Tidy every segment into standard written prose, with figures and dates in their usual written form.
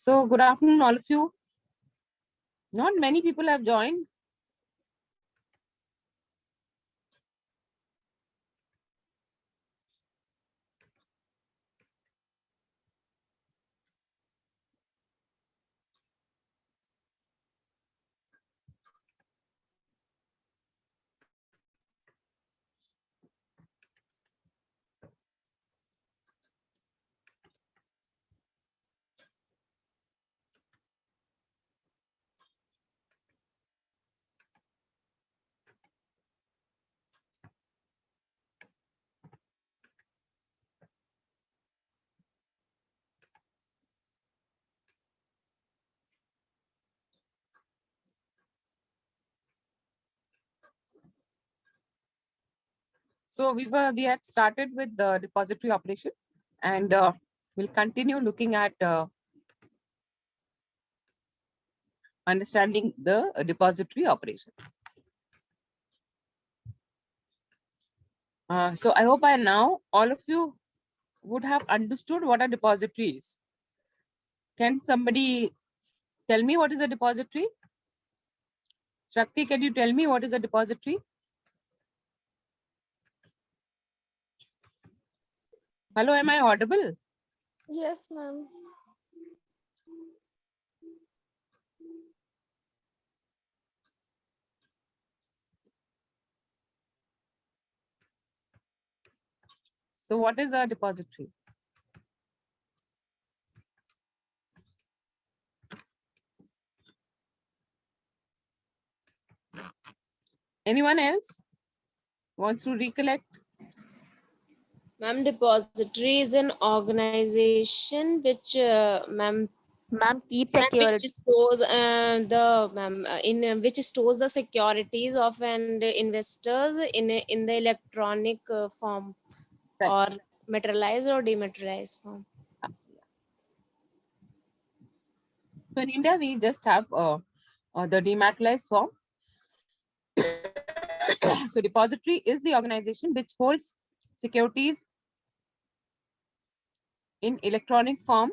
So good afternoon, all of you. Not many people have joined. So we had started with the depository operation, and we'll continue looking at understanding the depository operation. So I hope by now all of you would have understood what a depository is. Can somebody tell me what is a depository? Shakti, can you tell me what is a depository? Hello, am I audible? Yes, ma'am. So what is a depository? Anyone else wants to recollect? Ma'am, depository is an organization which, ma'am, keep which security. stores which stores the securities of an investors in the electronic form, Right. or materialized or dematerialized form. So in India, we just have the dematerialized form. So depository is the organization which holds securities in electronic form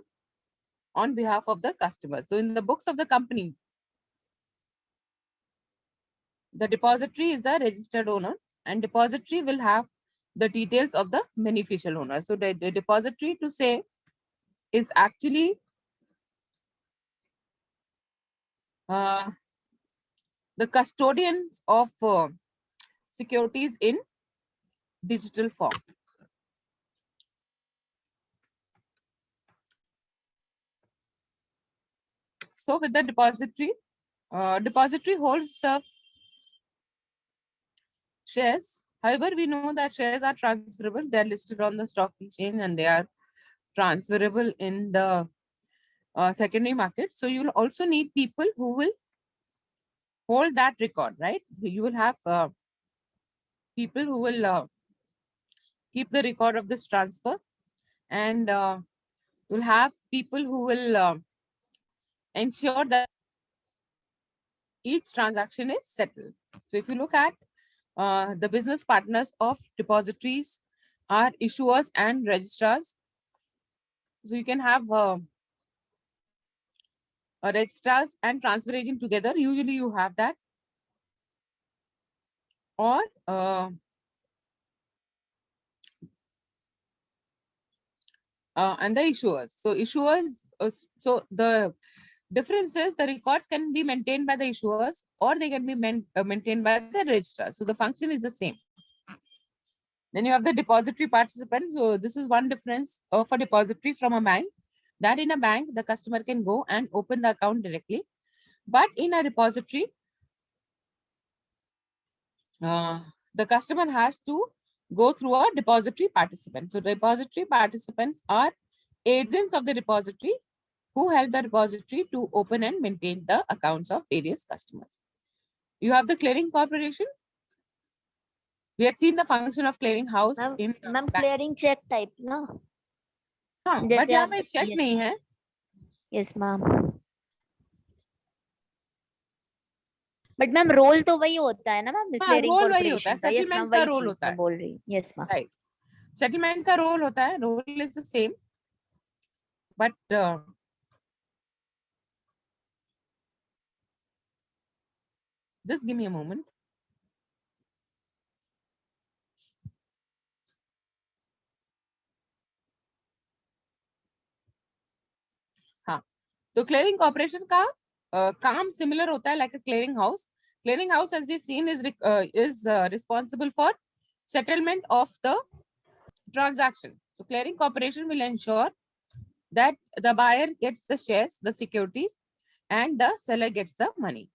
on behalf of the customer. So in the books of the company, the depository is the registered owner, and depository will have the details of the beneficial owner. So the depository, to say, is actually the custodians of securities in digital form. So with the depository holds shares. However, we know that shares are transferable. They are listed on the stock exchange and they are transferable in the secondary market. So you will also need people who will hold that record, right? So you will have people who will keep the record of this transfer, and you'll have people who will ensure that each transaction is settled. So if you look at the business partners of depositories are issuers and registrars. So you can have registrars and transfer agent together. Usually you have that. Or and the issuers. So issuers, so the difference is the records can be maintained by the issuers or they can be maintained by the registrars. So the function is the same. Then you have the depository participant. So this is one difference of a depository from a bank, that in a bank, the customer can go and open the account directly. But in a repository, the customer has to go through a depository participant. So depository participants are agents of the depository who help the repository to open and maintain the accounts of various customers. You have the clearing corporation. We had seen the function of clearing house in Ma'am, clearing check type, na? हाँ, but यहाँ पे check yes, नहीं है. Yes, ma'am. But ma'am role तो वही होता है ना मैम, क्लियरिंग कॉर्पोरेशन का. यस मैम, वही चीज मैं बोल रही. Yes ma'am. राइट, सेटलमेंट का रोल होता है. Role is the same, but Just give me a moment. हाँ, तो clearing corporation का काम similar होता है like a clearing house. Clearing house, as we've seen, is responsible for settlement of the transaction. So clearing corporation will ensure that the buyer gets the shares, the securities, and the seller gets the money.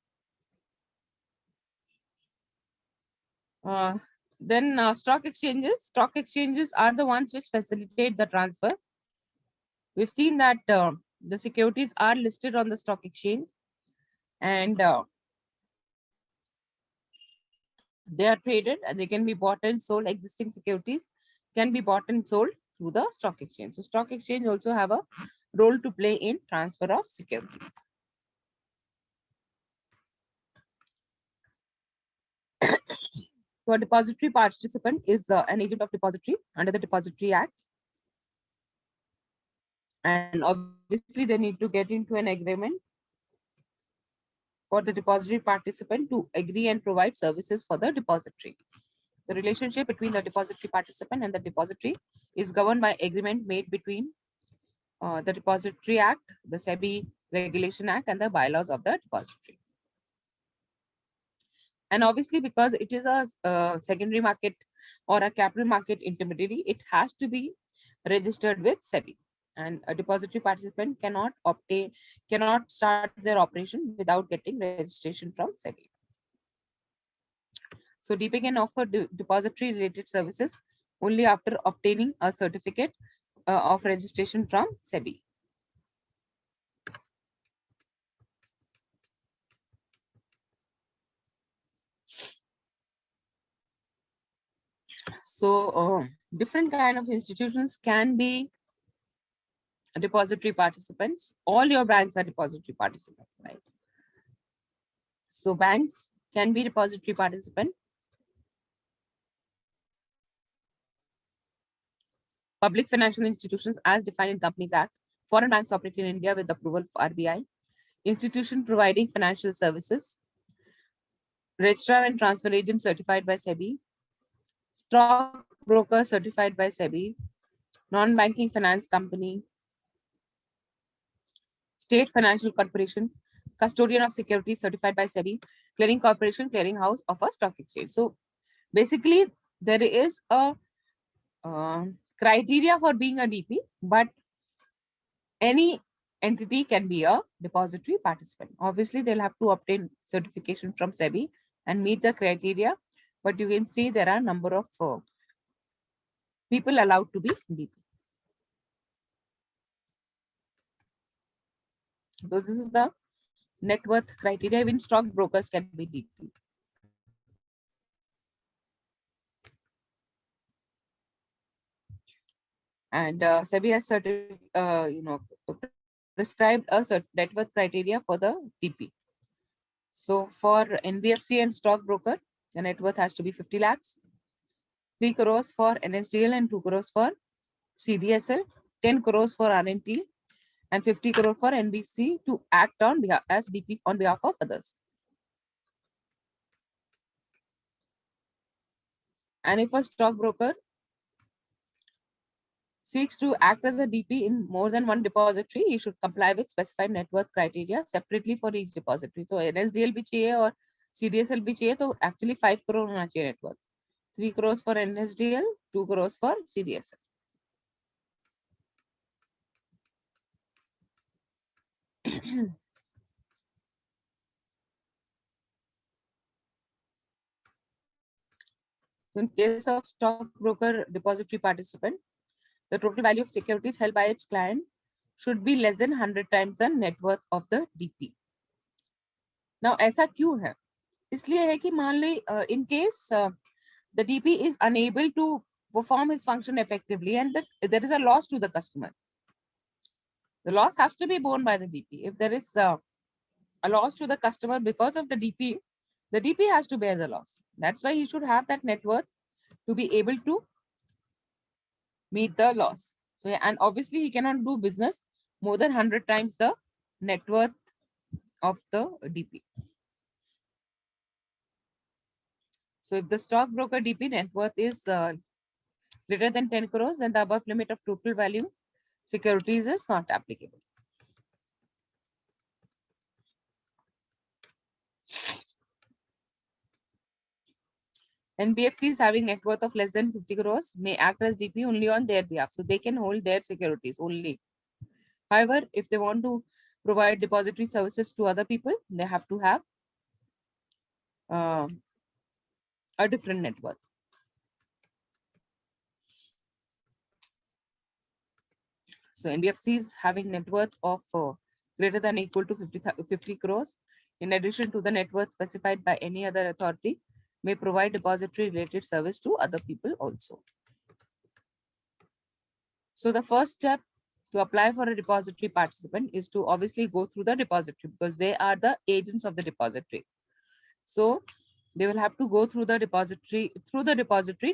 Then stock exchanges are the ones which facilitate the transfer. We've seen that the securities are listed on the stock exchange, and they are traded, and they can be bought and sold. Existing securities can be bought and sold through the stock exchange. So stock exchange also have a role to play in transfer of securities. So a depository participant is an agent of depository under the Depository Act. And obviously they need to get into an agreement for the depository participant to agree and provide services for the depository. The relationship between the depository participant and the depository is governed by agreement made between the Depository Act, the SEBI Regulation Act, and the bylaws of the depository. And obviously, because it is a secondary market or a capital market intermediary, it has to be registered with SEBI. And a depository participant cannot start their operation without getting registration from SEBI. So DP can offer depository related services only after obtaining a certificate of registration from SEBI. So different kind of institutions can be depository participants. All your banks are depository participants, right? So banks can be depository participant. Public financial institutions as defined in Companies Act. Foreign banks operate in India with approval of RBI. Institution providing financial services. Registrar and transfer agent certified by SEBI. Stock broker certified by SEBI. Non-banking finance company. State financial corporation. Custodian of securities certified by SEBI. Clearing corporation, clearing house of a stock exchange. So basically there is a criteria for being a DP, but any entity can be a depository participant. Obviously, they'll have to obtain certification from SEBI and meet the criteria, but you can see there are a number of people allowed to be DP. So this is the net worth criteria. Even stockbrokers can be DP. And SEBI has prescribed a net worth criteria for the DP. So for NBFC and stockbroker, the net worth has to be 50 lakhs, 3 crores for NSDL and 2 crores for CDSL, 10 crores for RNT, and 50 crore for NBC to act on behalf as DP on behalf of others. And if a stockbroker seeks to act as a DP in more than one depository, he should comply with specified net worth criteria separately for each depository. So NSDL भी चाहिए और CDSL भी चाहिए, तो actually 5 crore होना चाहिए net worth. 3 crores for NSDL, 2 crores for CDSL. So in case of stockbroker depository participant, the total value of securities held by its client should be less than 100 times the net worth of the DP. Now, ऐसा क्यों है? इसलिए है कि मान ली in case the DP is unable to perform his function effectively and there is a loss to the customer. The loss has to be borne by the DP. If there is a loss to the customer because of the DP has to bear the loss. That's why he should have that net worth to be able to meet the loss. So, and obviously he cannot do business more than 100 times the net worth of the DP. So if the stockbroker DP net worth is greater than 10 crores, then the above limit of total value securities is not applicable. NBFCs having net worth of less than 50 crores may act as DP only on their behalf. So they can hold their securities only. However, if they want to provide depository services to other people, they have to have a different net worth. So NBFCs having net worth of greater than or equal to 50 crores, in addition to the net worth specified by any other authority, may provide depository related service to other people also. So the first step to apply for a depository participant is to obviously go through the depository, because they are the agents of the depository. So they will have to go through the depository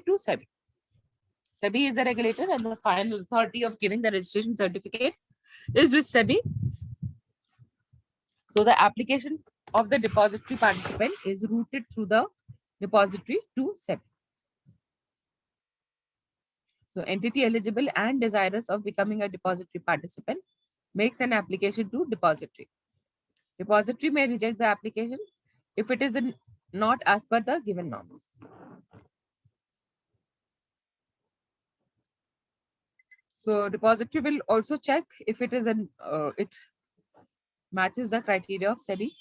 to SEBI. SEBI is the regulator, and the final authority of giving the registration certificate is with SEBI. So the application of the depository participant is routed through the depository to SEBI. So entity eligible and desirous of becoming a depository participant makes an application to depository. Depository may reject the application if it is not as per the given norms. So depository will also check if it is it matches the criteria of SEBI.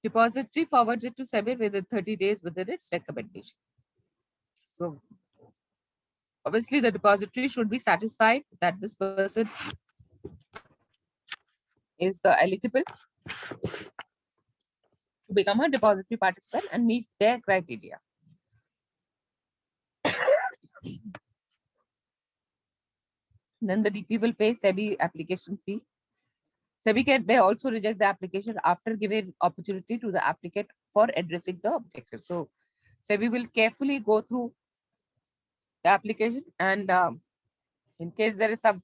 Depository forwards it to SEBI within 30 days within its recommendation. So obviously the depository should be satisfied that this person is eligible to become a depository participant and meets their criteria. Then the DP will pay SEBI application fee. SEBI may also reject the application after giving opportunity to the applicant for addressing the objection. So SEBI will carefully go through the application, and in case there is some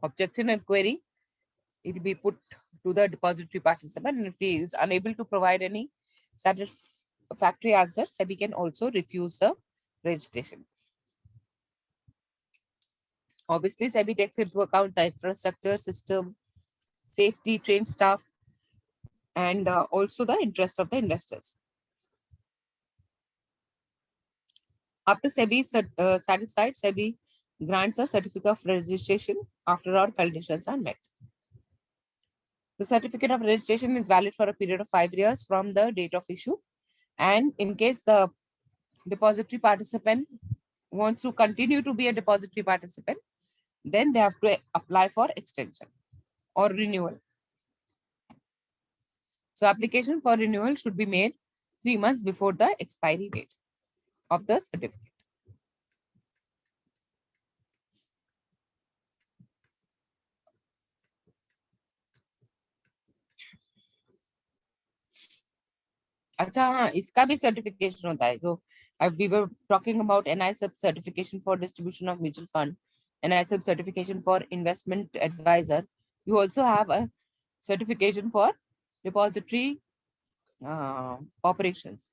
objection and query, it will be put to the depository participant, and if he is unable to provide any satisfactory answer, SEBI can also refuse the registration. Obviously, SEBI takes into account the infrastructure, system, safety, trained staff, and also the interest of the investors. After SEBI is satisfied, SEBI grants a certificate of registration after all conditions are met. The certificate of registration is valid for a period of 5 years from the date of issue. And in case the depository participant wants to continue to be a depository participant, then they have to apply for extension or renewal. So application for renewal should be made 3 months before the expiry date of the certificate. अच्छा हाँ, इसका भी certification होता है जो we were talking about NISEP certification for distribution of mutual fund, NISEP certification for investment advisor. You also have a certification for depository operations.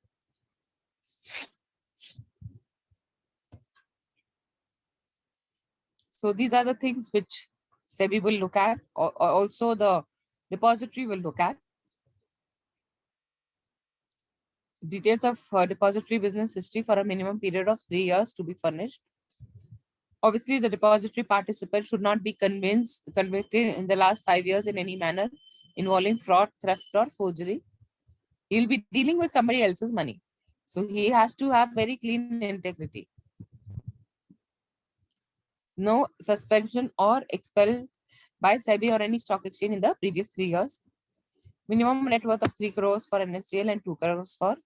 So these are the things which SEBI will look at, or also the depository will look at. Details of depository business history for a minimum period of 3 years to be furnished. Obviously, the depository participant should not be convicted in the last 5 years in any manner involving fraud, theft, or forgery. He will be dealing with somebody else's money. So he has to have very clean integrity. No suspension or expelled by SEBI or any stock exchange in the previous 3 years. Minimum net worth of 3 crores for NSDL and 2 crores for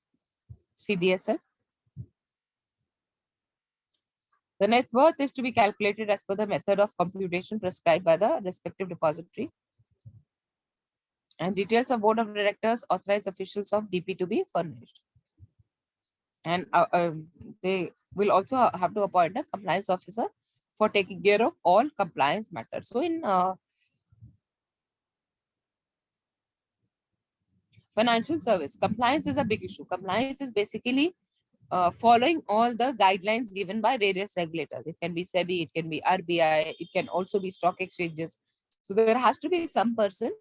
CDSL. The net worth is to be calculated as per the method of computation prescribed by the respective depository. And details of board of directors, authorized officials of DP to be furnished. And they will also have to appoint a compliance officer for taking care of all compliance matters. So in Financial service compliance is a big issue. Compliance is basically following all the guidelines given by various regulators. It can be SEBI, it can be RBI, it can also be stock exchanges. So there has to be some person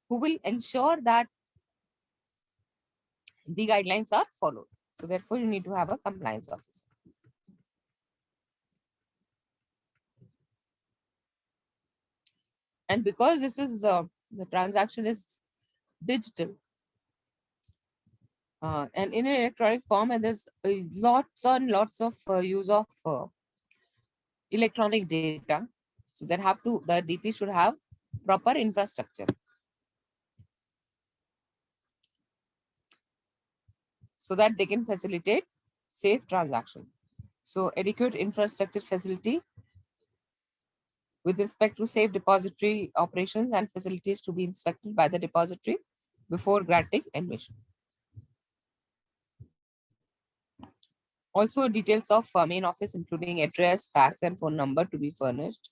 who will ensure that the guidelines are followed. So therefore, you need to have a compliance officer. And because this is the transaction is digital and in an electronic form, and there's lots and lots of use of electronic data. So the DP should have proper infrastructure so that they can facilitate safe transaction. So adequate infrastructure facility with respect to safe depository operations and facilities to be inspected by the depository before granting admission. Also details of main office including address, fax and phone number to be furnished.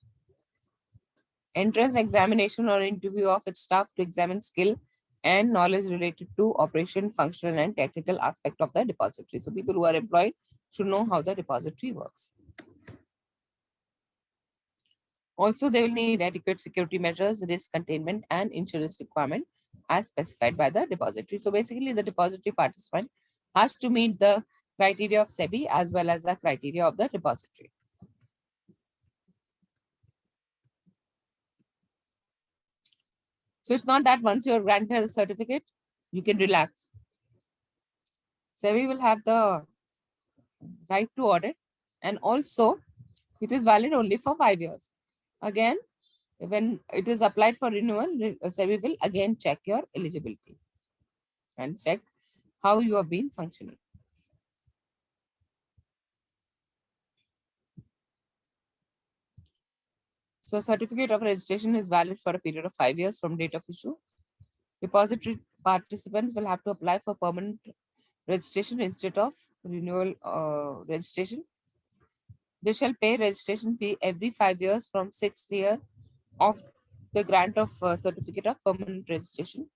Entrance examination or interview of its staff to examine skill and knowledge related to operation, functional and technical aspect of the depository. So people who are employed should know how the depository works. Also, they will need adequate security measures, risk containment and insurance requirement as specified by the depository. So basically the depository participant has to meet the criteria of SEBI as well as the criteria of the depository. So it's not that once you're granted a certificate, you can relax. SEBI will have the right to audit, and also it is valid only for 5 years. Again, when it is applied for renewal, SEBI will again check your eligibility and check how you have been functioning. So certificate of registration is valid for a period of 5 years from date of issue. Depository participants will have to apply for permanent registration instead of renewal registration. They shall pay registration fee every 5 years from 6th year of the grant of certificate of permanent registration.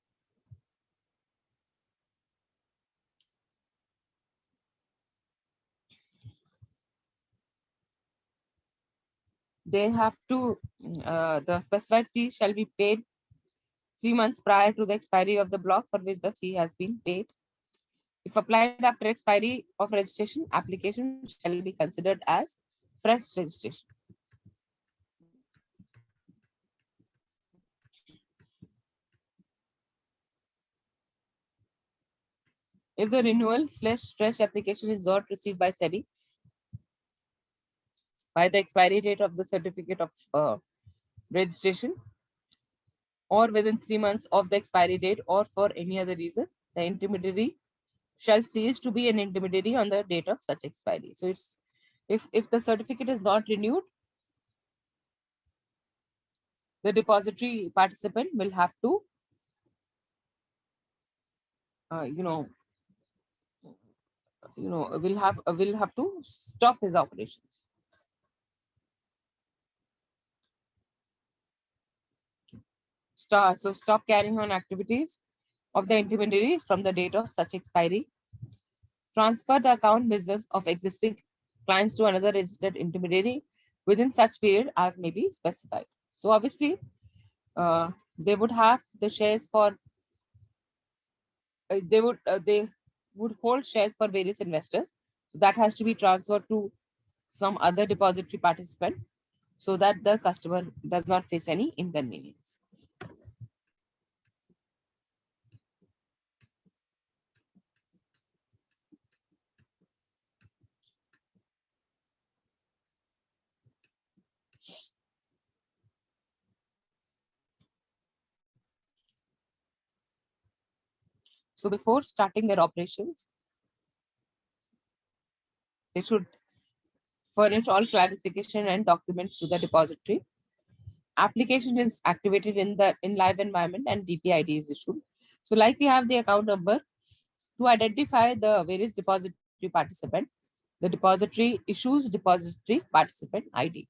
They have to, the specified fee shall be paid 3 months prior to the expiry of the block for which the fee has been paid. If applied after expiry of registration, application shall be considered as fresh registration. If the renewal fresh application is not received by SEBI by the expiry date of the certificate of registration or within 3 months of the expiry date or for any other reason, the intermediary shall cease to be an intermediary on the date of such expiry. So it's if the certificate is not renewed, the depository participant will have to will have to stop his operations. Stop carrying on activities of the intermediaries from the date of such expiry. Transfer the account business of existing clients to another registered intermediary within such period as may be specified. So obviously, they would have the shares for they would hold shares for various investors. So that has to be transferred to some other depository participant so that the customer does not face any inconvenience. So before starting their operations, they should furnish all clarification and documents to the depository. Application is activated in live environment and DPID is issued. So like we have the account number, to identify the various depository participant, the depository issues depository participant ID.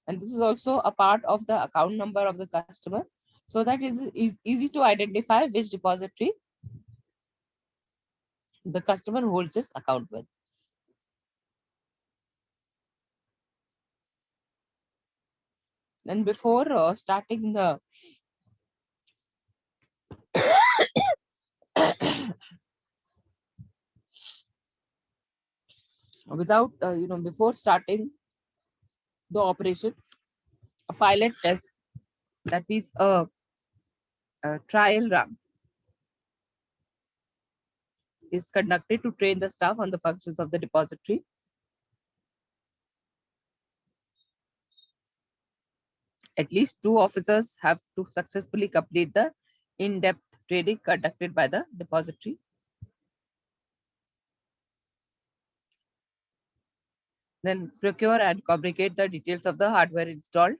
And this is also a part of the account number of the customer. So that is easy to identify which depository the customer holds its account with. And before starting the without before starting the operation, a pilot test, that is a trial run, is conducted to train the staff on the functions of the depository. At least 2 officers have to successfully complete the in-depth training conducted by the depository. Then procure and communicate the details of the hardware installed.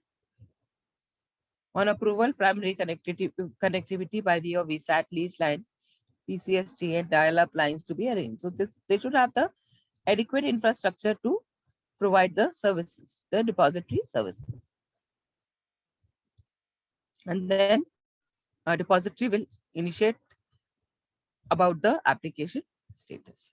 On approval, primary connectivity by way of VSAT, lease line, PCST, and dial-up lines to be arranged. So they should have the adequate infrastructure to provide the services, the depository services. And then a depository will initiate about the application status.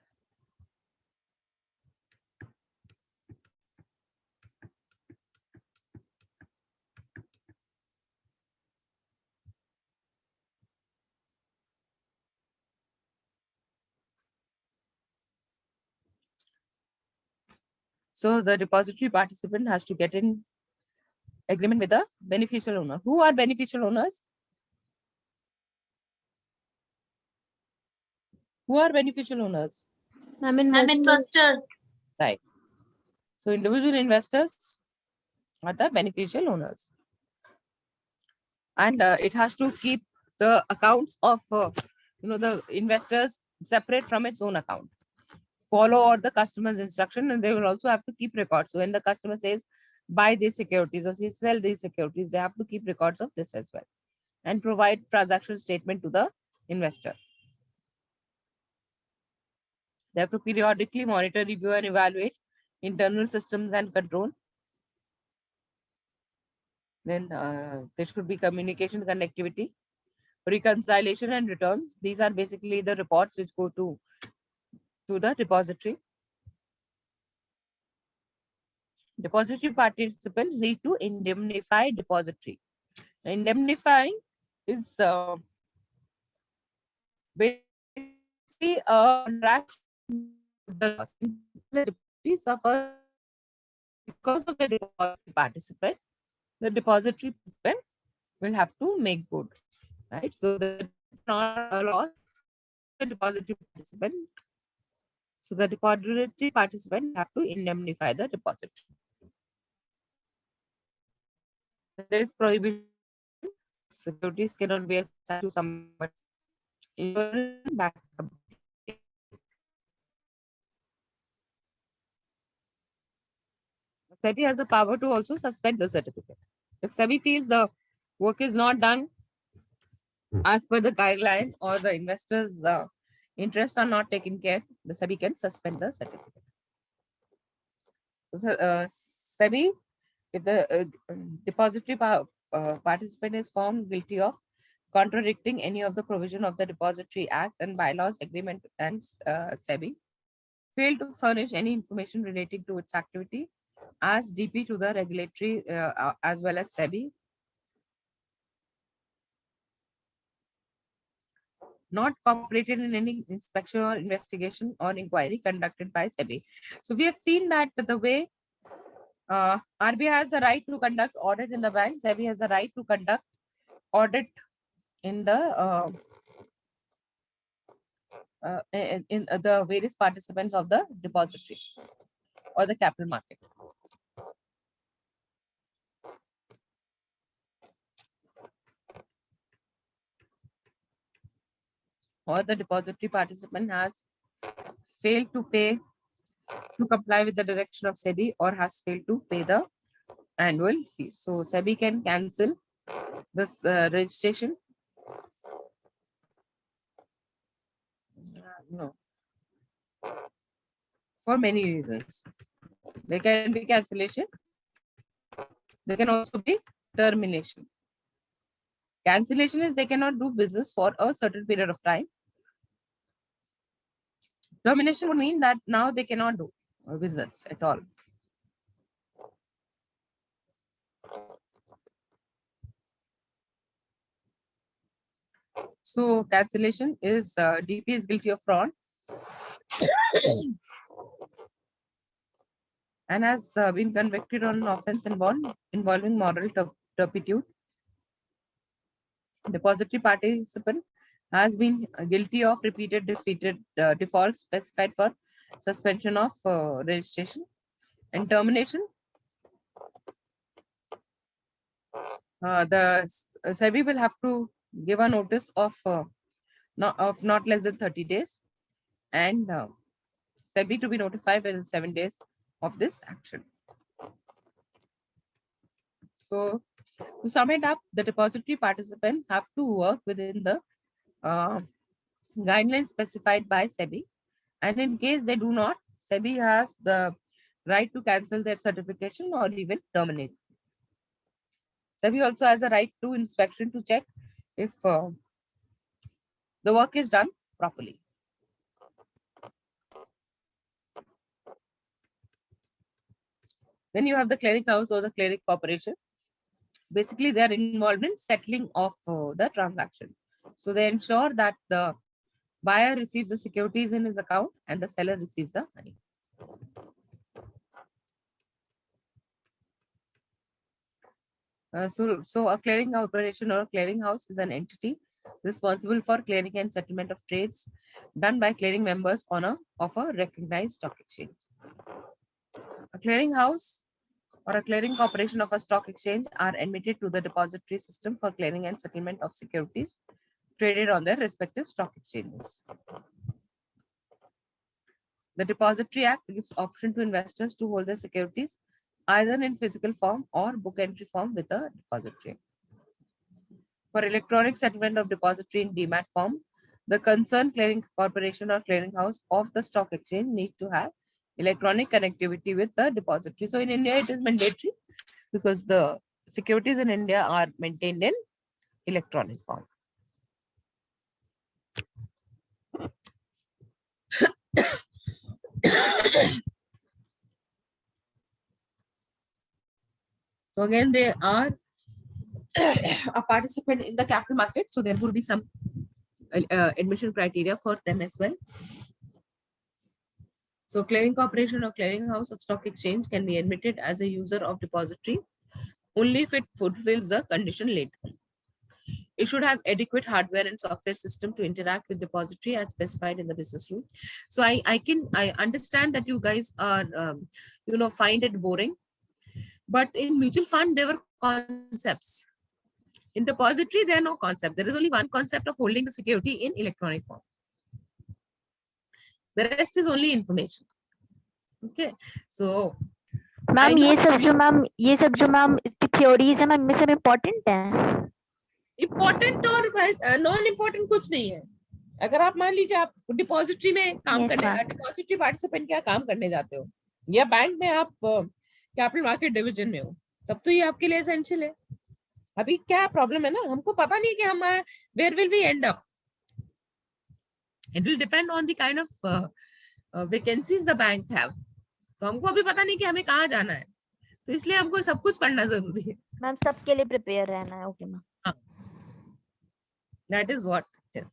So the depository participant has to get in agreement with the beneficial owner. Who are beneficial owners? Who are beneficial owners? I'm investor. Right. So individual investors are the beneficial owners. And it has to keep the accounts of the investors separate from its own account. Follow all the customer's instruction, and they will also have to keep records. So when the customer says buy these securities or sell these securities, they have to keep records of this as well, and provide transaction statement to the investor. They have to periodically monitor, review, and evaluate internal systems and control. Then there should be communication connectivity, reconciliation, and returns. These are basically the reports which go to the depository. Depository participants need to indemnify depository. Indemnifying is basically a contract. The depository suffers because of the depository participant. The depository participant will have to make good, right? So the not a loss, the depository participant. So the depository participant have to indemnify the depository. There is prohibition. Securities cannot be assigned to somebody. SEBI has the power to also suspend the certificate. If SEBI feels the work is not done as per the guidelines, or the investors' interests are not taken care, the SEBI can suspend the certificate. So, SEBI, if the depository participant is found guilty of contradicting any of the provision of the Depository Act and bylaws, agreement, and SEBI, failed to furnish any information relating to its activity as DP to the regulatory as well as SEBI, not cooperated in any inspection or investigation or inquiry conducted by SEBI. So we have seen that the way RBI has the right to conduct audit in the bank, SEBI has the right to conduct audit in the in the various participants of the depository or the capital market. Or the depository participant has failed to pay to comply with the direction of SEBI, or has failed to pay the annual fees. So SEBI can cancel this registration. No. For many reasons. There can be cancellation. There can also be termination. Cancellation is they cannot do business for a certain period of time. Termination would mean that now they cannot do business at all. So cancellation is DP is guilty of fraud and has been convicted on an offense involving moral turpitude. Depository participant has been guilty of repeated defaults specified for suspension of registration and termination. The SEBI will have to give a notice of not less than 30 days and SEBI to be notified within 7 days of this action. So to sum it up, the depository participants have to work within the guidelines specified by SEBI, and in case they do not, SEBI has the right to cancel their certification or even terminate. SEBI also has a right to inspection to check if the work is done properly. When you have the clearing house or the clearing corporation, basically they are involved in settling of the transaction. So they ensure that the buyer receives the securities in his account and the seller receives the money. So a clearing corporation or a clearing house is an entity responsible for clearing and settlement of trades done by clearing members of a recognized stock exchange. A clearing house or a clearing corporation of a stock exchange are admitted to the depository system for clearing and settlement of securities traded on their respective stock exchanges. The Depository Act gives option to investors to hold their securities either in physical form or book entry form with a depository. For electronic settlement of depository in demat form, the concerned clearing corporation or clearing house of the stock exchange need to have electronic connectivity with the depository. So in India, it is mandatory because the securities in India are maintained in electronic form. So again, they are a participant in the capital market. So there will be some admission criteria for them as well. So clearing corporation or clearing house of stock exchange can be admitted as a user of depository only if it fulfills the condition later. It should have adequate hardware and software system to interact with depository as specified in the business rule. So I understand that you guys are find it boring, but in mutual fund there were concepts. In depository there are no concept. There is only one concept of holding the security in electronic form. The rest is only information. Okay, so ma'am ये सब जो ma'am इसकी theories है ma'am, ये सब important है? Important और non important कुछ नहीं है. अगर आप मान लीजिए आप डिपॉजिटरी में काम करने, डिपॉजिटरी पार्टिसिपेंट क्या काम करने जाते हो या बैंक में आप कैपिटल मार्केट डिवीजन में हो, तब तो ये आपके लिए एसेंशियल है. अभी क्या प्रॉब्लम है ना, हमको पता नहीं कि हम where will we end up. It will depend on the kind of vacancies the bank have. तो हमको अभी पता नहीं कि हमें कहाँ जाना है, तो इसलिए हमको सब कुछ पढ़ना जरूरी है. मैम सबके लिए प्रिपेयर रहना है. Okay ma'am, that is what it is.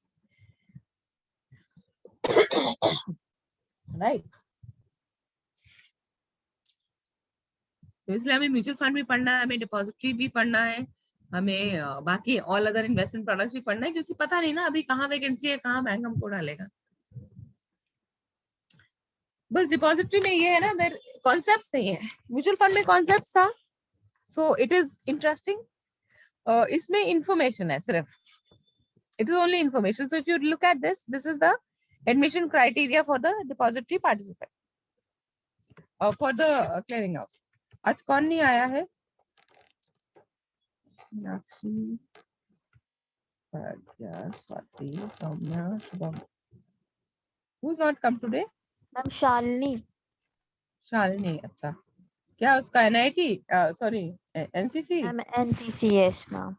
Right. तो इसलिए हमें म्यूचुअल फंड भी पढ़ना है, हमें डिपॉजिटरी भी पढ़ना है, हमें बाकी ऑल अदर इन्वेस्टमेंट प्रोडक्ट्स भी पढ़ना है, क्योंकि पता नहीं ना अभी कहाँ वैकेंसी है, कहाँ बैंक हमको डालेगा. बस डिपॉजिटरी में ये है ना, देयर कॉन्सेप्ट्स नहीं है. म्यूचुअल फंड में कॉन्सेप्ट्स था, सो इट इज इंटरेस्टिंग. इसमें इंफॉर्मेशन है सिर्फ. It is only information. So if you look at this is the admission criteria for the depository participant for the clearing house. आज कौन नहीं आया है? Meenakshi, Swati, Saumya, Shubham. Who's not come today? Ma'am Shalini. Shalini, अच्छा. क्या उसका NIT sorry NCC? Ma'am NCC, yes ma'am.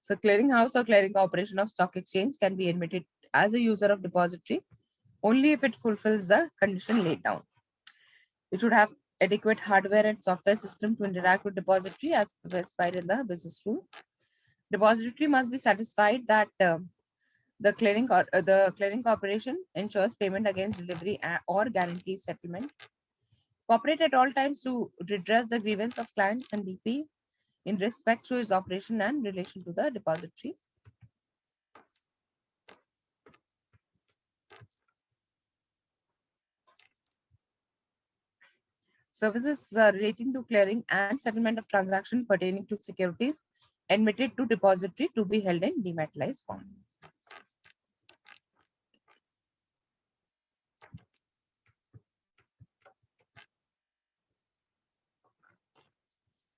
So clearinghouse or clearing corporation of stock exchange can be admitted as a user of depository only if it fulfills the condition laid down. It should have adequate hardware and software system to interact with depository as specified in the business rule. Depository must be satisfied that the clearing corporation ensures payment against delivery or guarantees settlement. Cooperate at all times to redress the grievance of clients and DP in respect to its operation and relation to the depository. Services relating to clearing and settlement of transaction pertaining to securities admitted to depository to be held in dematerialized form.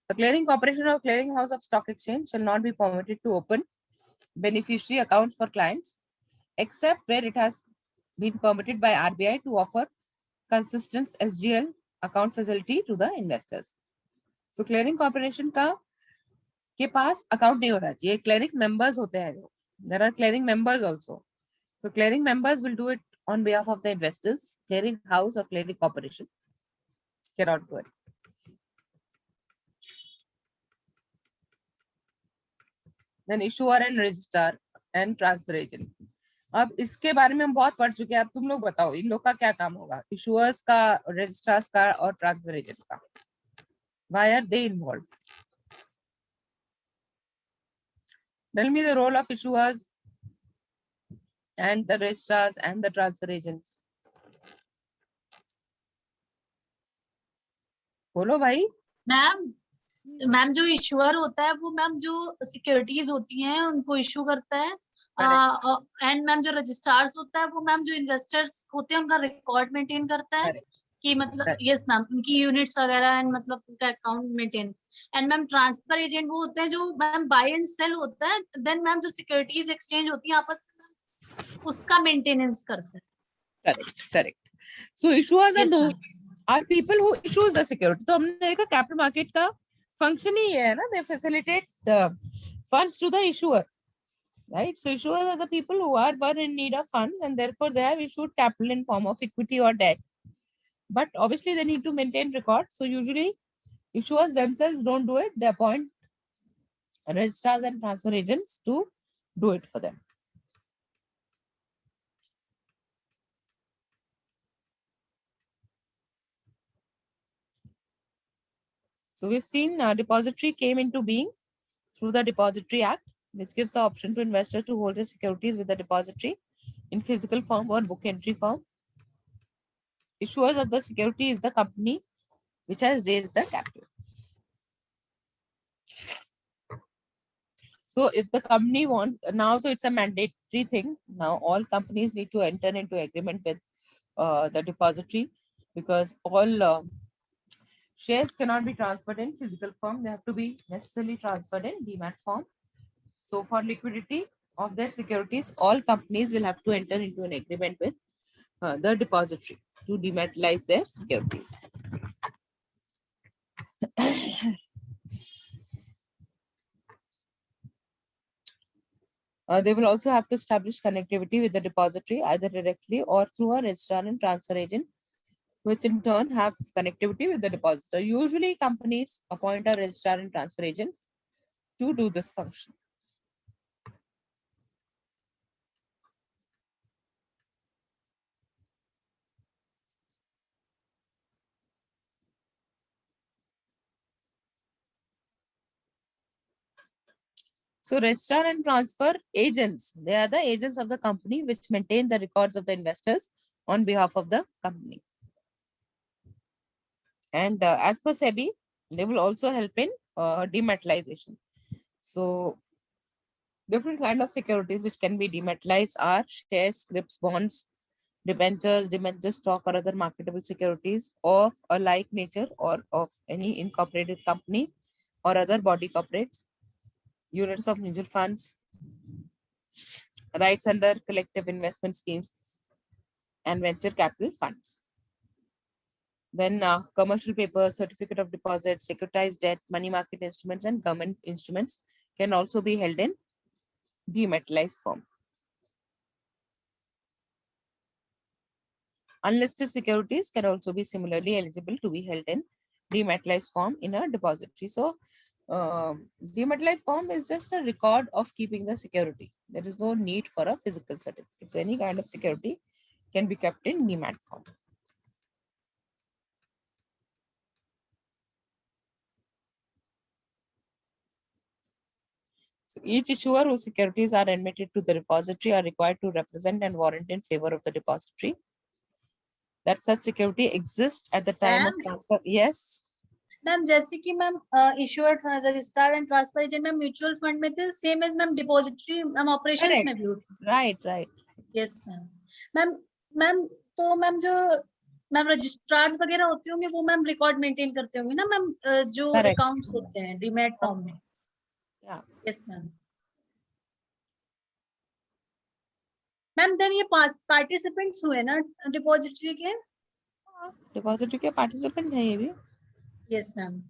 The clearing corporation or clearing house of stock exchange shall not be permitted to open beneficiary accounts for clients, except where it has been permitted by RBI to offer consistent SGL account facility to the investors. So clearing corporation के पास account नहीं होना चाहिए. Clearing members होते हैं लोग. There are clearing members also. So clearing members will do it on behalf of the investors. Clearing house or clearing corporation cannot do it. Then issuer and registrar and transfer agent. अब इसके बारे में हम बहुत पढ़ चुके हैं. अब तुम लोग बताओ इन लोग का क्या काम होगा, इशुअर्स का, रजिस्ट्रार्स का और ट्रांसफर एजेंट का. Why are they involved? Tell me the role of issuers and the registrars and the transfer agents. बोलो भाई. मैम जो इशूअर होता है वो मैम जो सिक्योरिटीज होती हैं उनको इशू करता है. एंड मैम जो रजिस्ट्रार्स होता है वो मैम जो इन्वेस्टर्स होते हैं उनका रिकॉर्ड मेंटेन करता है कि मतलब यस मैम उनकी यूनिट्स वगैरह एंड मतलब उनका account maintain. And ma'am transfer agent वो होते हैं जो मैम बाय एंड सेल होता है. देन मैम जो सिक्योरिटीज एक्सचेंज होती है आपस में उसका मेंटेनेंस करता है. Correct. So issuers are people who issues the security. तो हमने देखा कैपिटल मार्केट का फंक्शन ही है ना, they facilitate the funds to the issuer, right? So issuers are the people who were in need of funds and therefore they have issued capital in form of equity or debt. But obviously they need to maintain records. So usually issuers themselves don't do it. They appoint registrars and transfer agents to do it for them. So we've seen depository came into being through the Depository Act, which gives the option to investor to hold the securities with the depository in physical form or book entry form. Issuers of the security is the company which has raised the capital. So if the company wants, now so it's a mandatory thing. Now all companies need to enter into agreement with the depository, because all shares cannot be transferred in physical form. They have to be necessarily transferred in demat form. So for liquidity of their securities, all companies will have to enter into an agreement with the depository to dematerialize their securities. They will also have to establish connectivity with the depository either directly or through a registrar and transfer agent, which in turn have connectivity with the depositor. Usually companies appoint a registrar and transfer agent to do this function. So registrar and transfer agents, they are the agents of the company which maintain the records of the investors on behalf of the company. And as per SEBI, they will also help in dematerialization. So different kind of securities which can be dematerialized are shares, scrips, bonds, debentures, debenture stock or other marketable securities of a like nature or of any incorporated company or other body corporates, units of mutual funds, rights under collective investment schemes, and venture capital funds. Then commercial paper, certificate of deposit, securitized debt, money market instruments, and government instruments can also be held in dematerialized form. Unlisted securities can also be similarly eligible to be held in dematerialized form in a depository. So dematerialized form is just a record of keeping the security. There is no need for a physical certificate. So any kind of security can be kept in demat form. So each issuer whose securities are admitted to the repository are required to represent and warrant in favor of the depository that such security exists at the time of transfer. Yes. Ma'am जैसे कि ma'am issuer registrar and transfer agent ma'am mutual fund में थे, same as ma'am depository ma'am operations में भी होती है. Right. Yes ma'am. Ma'am तो ma'am जो मैम रजिस्ट्रार्स वगैरह होते होंगे वो मैम रिकॉर्ड मेंटेन करते होंगे ना मैम, जो अकाउंट्स होते हैं डीमैट फॉर्म में. Yes ma'am. मैम देन ये पार्टिसिपेंट्स हुए ना डिपॉजिटरी के. डिपॉजिटरी के पार्टिसिपेंट है ये भी. Yes ma'am.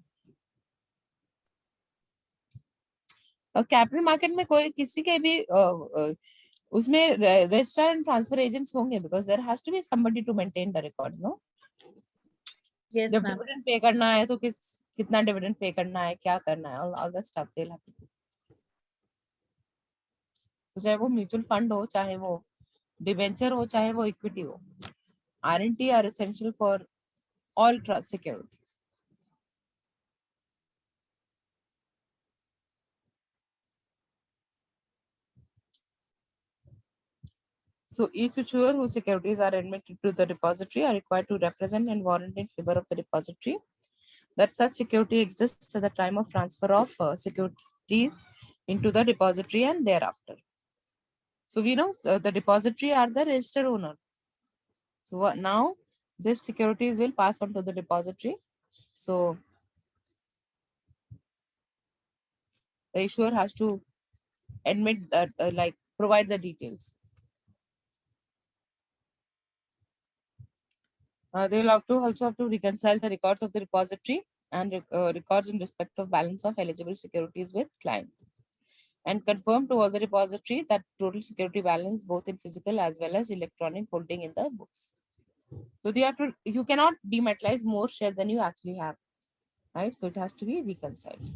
और कैपिटल मार्केट में कोई किसी के भी उसमें रजिस्ट्रार एंड ट्रांसफर एजेंट्स होंगे, because there has to be somebody to maintain the records. No. Yes जब मैम. डिविडेंड पे करना है तो कितना डिविडेंड पे करना है, क्या करना है, all the stuff they have to do. तो चाहे वो म्यूचुअल फंड हो, चाहे वो डिवेंचर हो, चाहे वो इक्विटी हो, RNT are essential for all trust securities. So each issuer whose securities are admitted to the depository are required to represent and warrant in favor of the depository that such security exists at the time of transfer of securities into the depository and thereafter. So we know the depository are the registered owner. So now this securities will pass on to the depository. So the issuer has to admit that, like provide the details. They will also have to reconcile the records of the repository and records in respect of balance of eligible securities with client, and confirm to all the repository that total security balance both in physical as well as electronic holding in the books. So you cannot dematerialize more share than you actually have, right? So it has to be reconciled.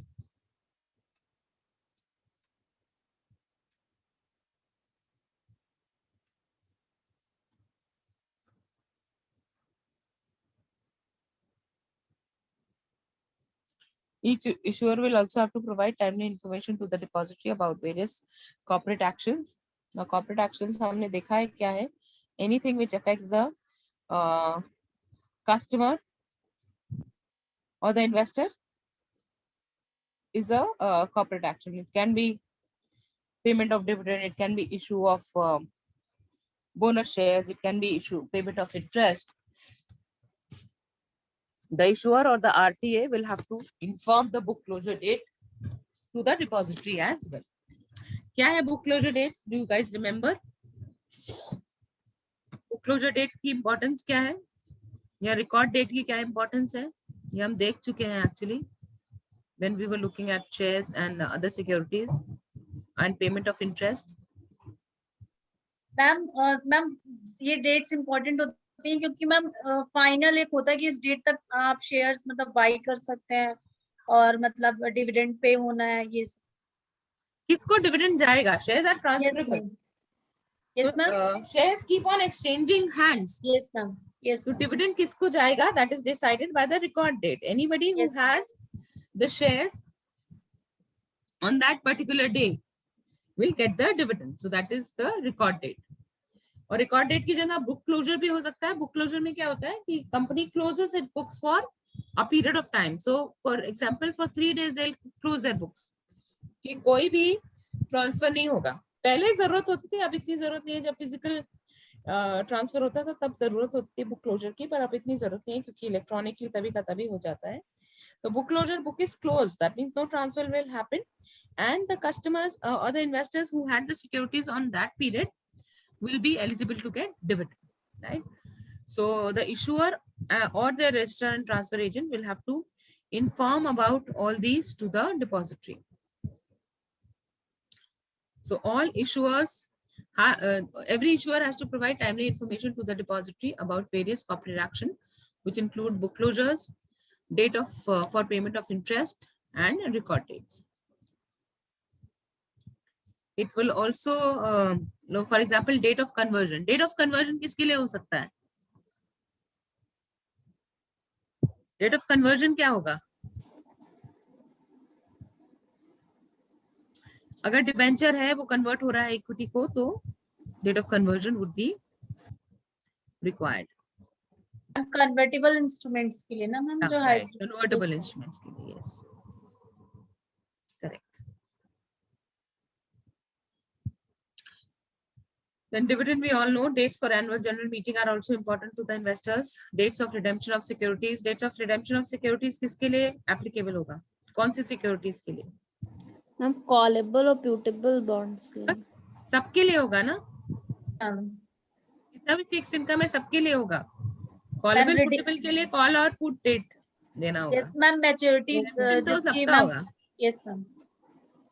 Each issuer will also have to provide timely information to the depository about various corporate actions. Now, corporate actions हमने देखा है क्या है? Anything which affects the customer or the investor is a corporate action. It can be payment of dividend, it can be issue of bonus shares, it can be payment of interest. The issuer or the RTA will have to inform the book closure date to the depository as well. क्या है book closure dates? Do you guys remember? Book closure date की importance क्या है? या record date की क्या importance है? ये हम देख चुके हैं actually. When we were looking at shares and other securities and payment of interest. Ma'am ये dates important होती हैं क्योंकि मैम फाइनल एक होता है कि इस डेट तक आप शेयर्स मतलब बाई कर सकते हैं और मतलब डिविडेंड पे होना है. ये किसको डिविडेंड जाएगा? Shares are transferable. Yes ma'am. Shares keep on exchanging hands. Yes ma'am. Yes. तो डिविडेंड किसको जाएगा? That is decided by the record date. Anybody who has the shares on that particular day will get the dividend. So that is the record date. और record date की जगह book closure भी हो सकता है. Book closure में क्या होता है कि company closes its books for a period of time. So for example, for 3 days they'll close their books. कि कोई भी ट्रांसफर नहीं होगा. पहले जरूरत होती थी, अब इतनी जरूरत नहीं है. जब फिजिकल ट्रांसफर होता था तब जरूरत होती थी बुक क्लोजर की, पर अब इतनी जरूरत नहीं है क्योंकि इलेक्ट्रॉनिकली तभी का तभी हो जाता है. तो book closure book is closed. That means no transfer will happen. And the customers or the investors who had the securities on that period will be eligible to get dividend, right? So the issuer or the registrar and transfer agent will have to inform about all these to the depository. So all issuers, every issuer has to provide timely information to the depository about various corporate action, which include book closures, date of for payment of interest, and record dates. It will also, for example, date of conversion. Date of conversion किसके लिए हो सकता है? Date of conversion क्या होगा? अगर debenture है वो कन्वर्ट हो रहा है इक्विटी को, तो date of conversion would be required. Convertible instruments के लिए ना मैम, जो कन्वर्टेबल इंस्ट्रूमेंट्स के लिए, yes, correct. Then dividend, we all know dates for annual general meeting are also important to the investors. Dates of redemption of securities. Dates of redemption of securities किसके लिए applicable होगा? कौन सी securities के लिए? Ma'am callable और puttable bonds के लिए. सबके लिए होगा ना? कितना भी फिक्स्ड इनकम है सबके लिए होगा. कॉलेबल पुटेबल के लिए कॉल और पुट डेट देना होगा. यस मैम, मैच्योरिटीज तो सबका होगा. Yes ma'am.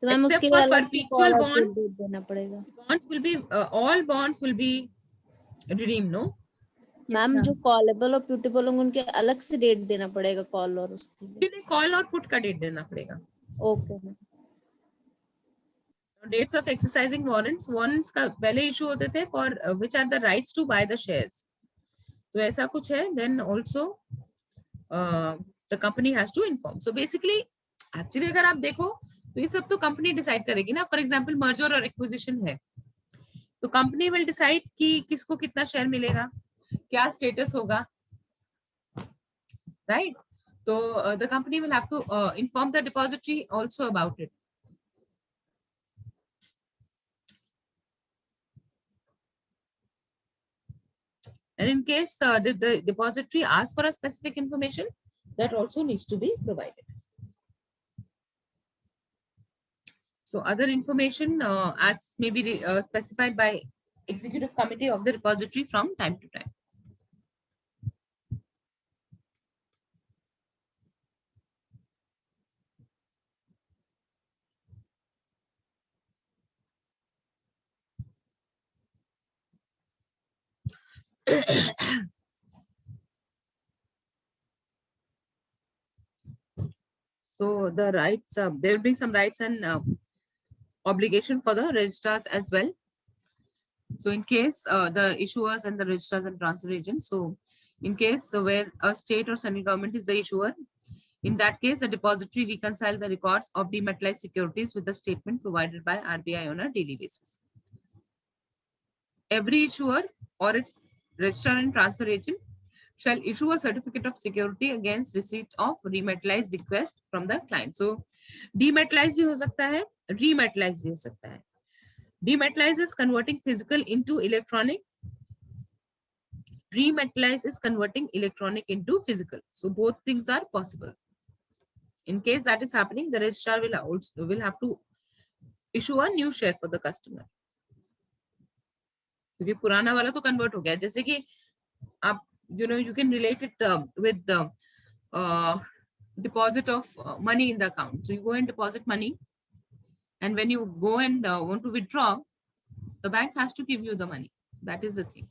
तो मैम उसके लिए अलग से perpetual call bond और date देना पड़ेगा. Bonds will be all bonds will be redeemed, no? Ma'am जो कॉलेबल और पुटेबल होंगे उनके अलग से डेट देना पड़ेगा कॉल और उसके लिए. कॉल और पुट का डेट देना पड़ेगा. Okay ma'am. Dates of exercising warrants. Warrants का पहले इशू होते थे for which are the rights to buy the shares. तो ऐसा कुछ है. Then also the company has to inform. So basically, actually अगर आप देखो तो ये सब तो कंपनी डिसाइड करेगी ना. फॉर एग्जांपल मर्जर और एक्विजिशन है तो कंपनी विल डिसाइड कि किसको कितना शेयर मिलेगा, क्या स्टेटस होगा, राइट. तो the company will have to inform the depository also about it. And in case the depository asks for a specific information, that also needs to be provided. So other information as may be specified by executive committee of the repository from time to time. So the rights, there will be some rights and obligation for the registrars as well. So in case the issuers and the registrars and transfer agents, so in case where a state or central government is the issuer, in that case the depository reconcile the records of dematerialized securities with the statement provided by RBI on a daily basis. Every issuer or its registrar and transfer agent shall issue a certificate of security against receipt of rematerialized request from the client. So dematerialized भी हो सकता है, rematerialized भी हो सकता है. Dematerialized is converting physical into electronic. Rematerialized is converting electronic into physical. So both things are possible. In case that is happening, the registrar will have to issue a new share for the customer. क्योंकि पुराना वाला तो convert हो गया. जैसे कि आप you can relate it with the deposit of money in the account. So you go and deposit money, and when you go and want to withdraw, the bank has to give you the money. That is the thing.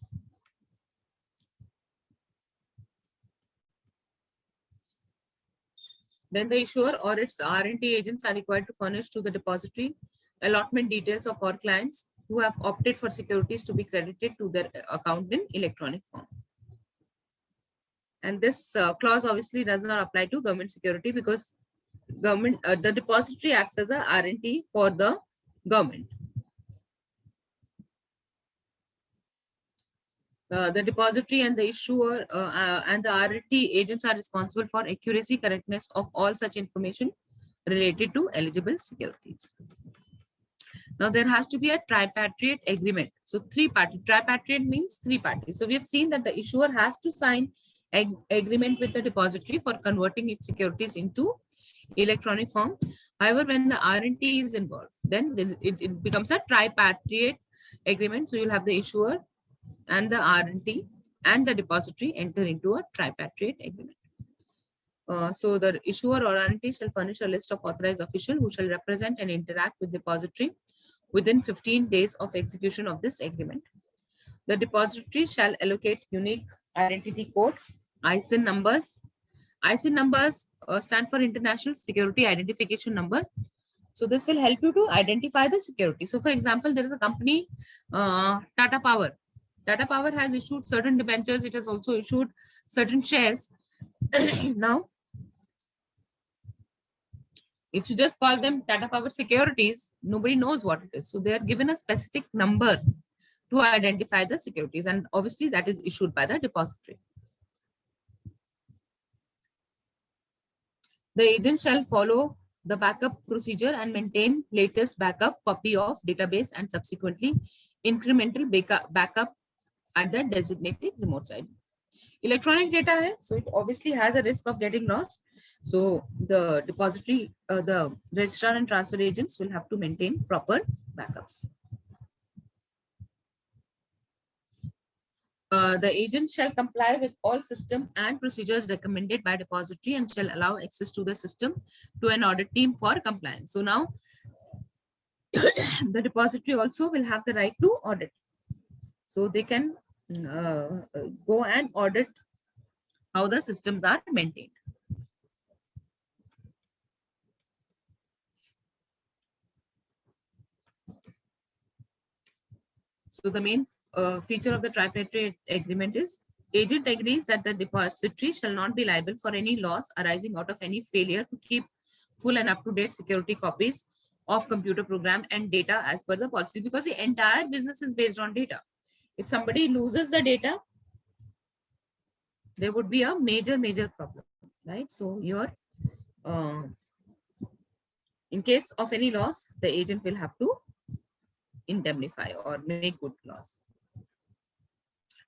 Then the issuer or its R&T agents are required to furnish to the depository allotment details of our clients who have opted for securities to be credited to their account in electronic form. And this clause obviously does not apply to government security because government, the depository acts as a R&T for the government. The depository and the issuer and the R&T agents are responsible for accuracy, correctness of all such information related to eligible securities. Now there has to be a tripartite agreement. So tripartite means three parties. So we have seen that the issuer has to sign agreement with the depository for converting its securities into electronic form. However, when the R&T is involved, then it becomes a tripartite agreement. So you'll have the issuer and the R&T and the depository enter into a tripartite agreement. So the issuer or R&T shall furnish a list of authorized officials who shall represent and interact with depository within 15 days of execution of this agreement. The depository shall allocate unique identity code, ISIN numbers. ISIN numbers stand for International Security Identification Number. So this will help you to identify the security. So for example, there is a company, Tata Power. Tata Power has issued certain debentures. It has also issued certain shares. Now, if you just call them Tata Power Securities, nobody knows what it is. So they are given a specific number to identify the securities, and obviously that is issued by the depository. The agent shall follow the backup procedure and maintain latest backup copy of database and subsequently incremental backup at the designated remote site. Electronic data hai, so it obviously has a risk of getting lost. So the depository, the registrar and transfer agents will have to maintain proper backups. The agent shall comply with all system and procedures recommended by depository and shall allow access to the system to an audit team for compliance. So now the depository also will have the right to audit. So they can go and audit how the systems are maintained. So the main feature of the tripartite agreement is agent agrees that the depository shall not be liable for any loss arising out of any failure to keep full and up-to-date security copies of computer program and data as per the policy, because the entire business is based on data. If somebody loses the data, there would be a major problem, right? So your in case of any loss, the agent will have to indemnify or make good loss.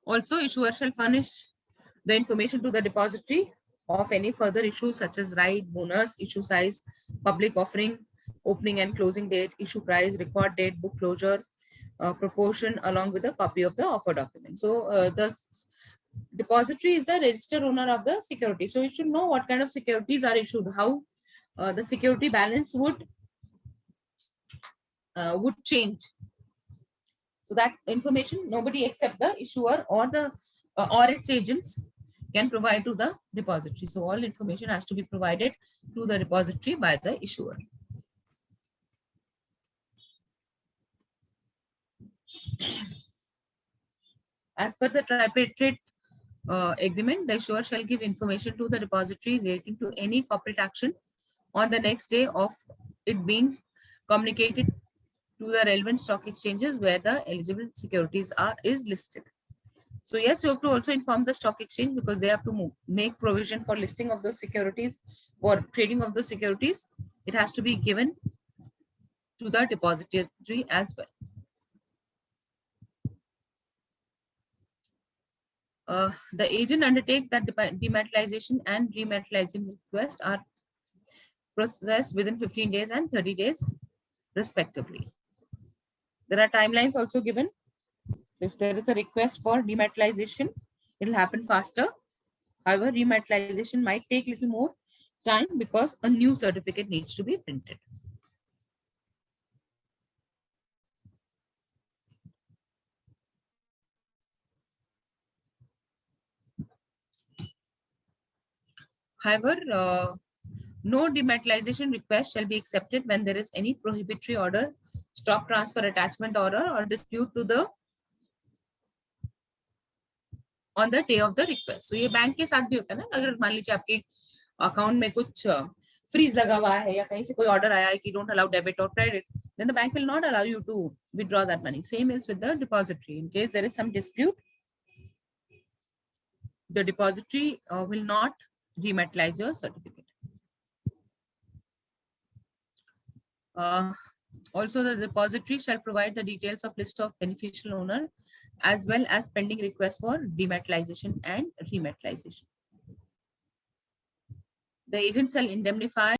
Also, issuer shall furnish the information to the depository of any further issues such as right, bonus, issue size, public offering, opening and closing date, issue price, record date, book closure, proportion, along with a copy of the offer document. So the depository is the registered owner of the security. So you should know what kind of securities are issued, how the security balance would change. So that information nobody except the issuer or the or its agents can provide to the depository. So all information has to be provided to the depository by the issuer. As per the tripartite agreement, the issuer shall give information to the depository relating to any corporate action on the next day of it being communicated to the relevant stock exchanges where the eligible securities is listed. So yes, you have to also inform the stock exchange because they have to make provision for listing of those securities or trading of the securities. It has to be given to the depository as well. The agent undertakes that dematerialization and rematerialization requests are processed within 15 days and 30 days respectively. There are timelines also given. So if there is a request for dematerialization, it will happen faster. However, rematerialization might take a little more time because a new certificate needs to be printed. However, no dematerialization request shall be accepted when there is any prohibitory order, stock transfer attachment order, or dispute to the on the day of the request. So ये bank के साथ भी होता है ना, अगर मान लीजिए आपके अकाउंट में कुछ फ्रीज लगा हुआ है या कहीं से कोई ऑर्डर आया है कि don't allow debit or credit, then the bank will not allow you to withdraw that money. Same is with the depository. In case there is some dispute, the depository will not dematerialize your certificate. Also, the depository shall provide the details of list of beneficial owner as well as pending requests for dematerialization and rematerialization. The agent shall indemnify